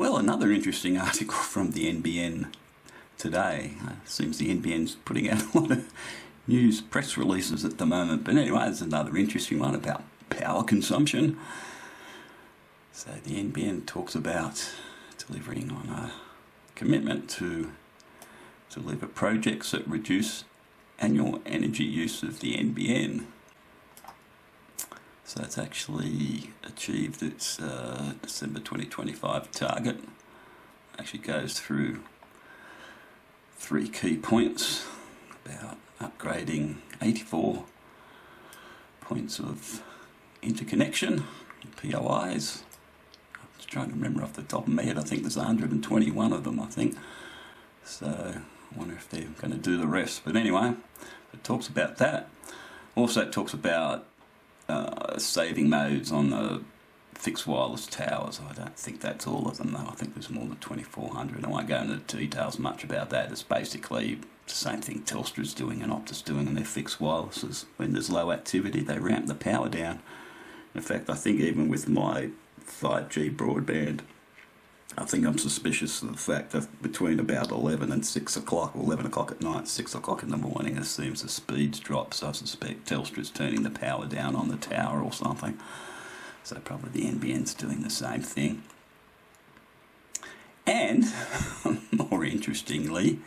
Well, another interesting article from the NBN today. Seems the NBN's putting out a lot of news press releases at the moment. But anyway, there's another interesting one about power consumption. So the NBN talks about delivering on a commitment to deliver projects that reduce annual energy use of the NBN. So it's actually achieved its December 2025 target. Actually goes through 3 key points about upgrading 84 points of interconnection, POIs. I'm just trying to remember off the top of my head. I think there's 121 of them, I think. So I wonder if they're going to do the rest. But anyway, it talks about that. Also it talks about saving modes on the fixed wireless towers. I don't think that's all of them though. I think there's more than 2,400. I won't go into details much about that. It's basically the same thing Telstra's doing and Optus doing in their fixed wirelesses. When there's low activity, they ramp the power down. In fact, I think even with my 5G broadband, I think I'm suspicious of the fact that between about 11 and 6 o'clock, or 11 o'clock at night, 6 o'clock in the morning, it seems the speeds drop. So I suspect Telstra's turning the power down on the tower or something. So probably the NBN's doing the same thing. And, more interestingly,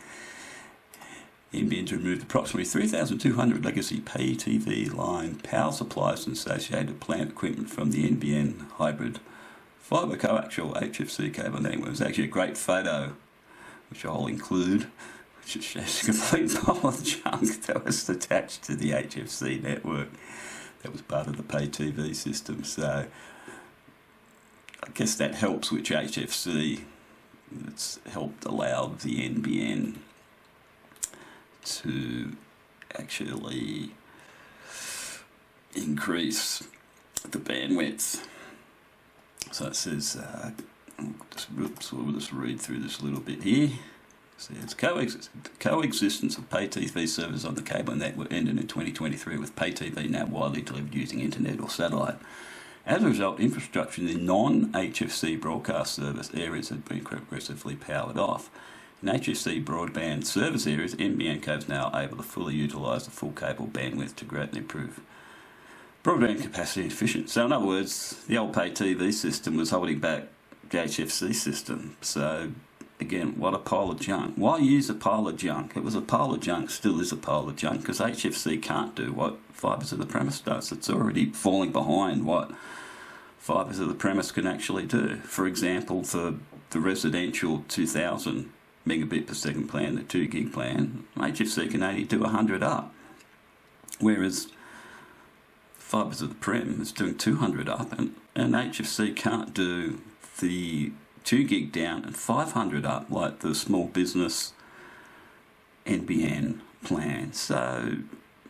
NBN's removed approximately 3,200 legacy pay TV line power supplies and associated plant equipment from the NBN hybrid fibre coaxial HFC cable network. It was actually a great photo, which I'll include, which shows a complete pile of junk that was attached to the HFC network. That was part of the pay TV system. So I guess that helps with HFC. It's helped allow the NBN to actually increase the bandwidth. So it says, we'll just read through this a little bit here. It says, coexistence of pay TV service on the cable network ended in 2023, with pay TV now widely delivered using internet or satellite. As a result, infrastructure in the non-HFC broadcast service areas have been progressively powered off. In HFC broadband service areas, NBN Co is now able to fully utilise the full cable bandwidth to greatly improve broadband capacity and efficiency. So in other words, the old pay TV system was holding back the HFC system. So again, what a pile of junk. Why use a pile of junk? It was a pile of junk, still is a pile of junk, because HFC can't do what fibres of the premise does. It's already falling behind what fibres of the premise can actually do. For example, the residential 2,000 megabit per second plan, the 2 gig plan, HFC can only do 100 up. Whereas fibres of the prem is doing 200 up, and HFC can't do the 2 gig down and 500 up like the small business NBN plan. So,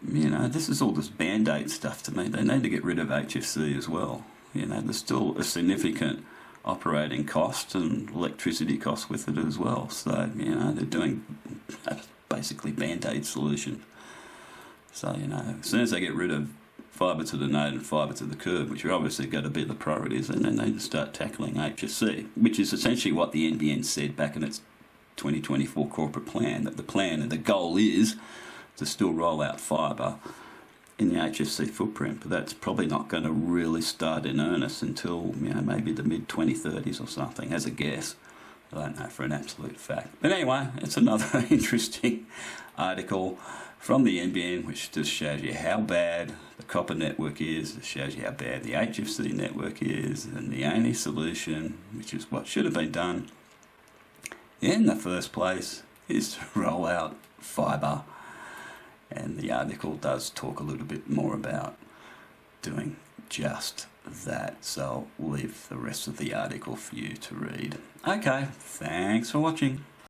you know, this is all this band-aid stuff to me. They need to get rid of HFC as well. You know, there's still a significant operating cost and electricity cost with it as well. So, you know, they're doing basically band-aid solution. So, you know, as soon as they get rid of fibre to the node and fibre to the curb, which are obviously going to be the priorities, and then they start tackling HFC, which is essentially what the NBN said back in its 2024 corporate plan, that the plan and the goal is to still roll out fibre in the HFC footprint, but that's probably not going to really start in earnest until, you know, maybe the mid-2030s or something, as a guess. I don't know for an absolute fact. But anyway, it's another interesting article from the NBN, which just shows you how bad the copper network is. It shows you how bad the HFC network is, and the only solution, which is what should have been done in the first place, is to roll out fibre. And the article does talk a little bit more about doing just that. So I'll leave the rest of the article for you to read. Okay, thanks for watching.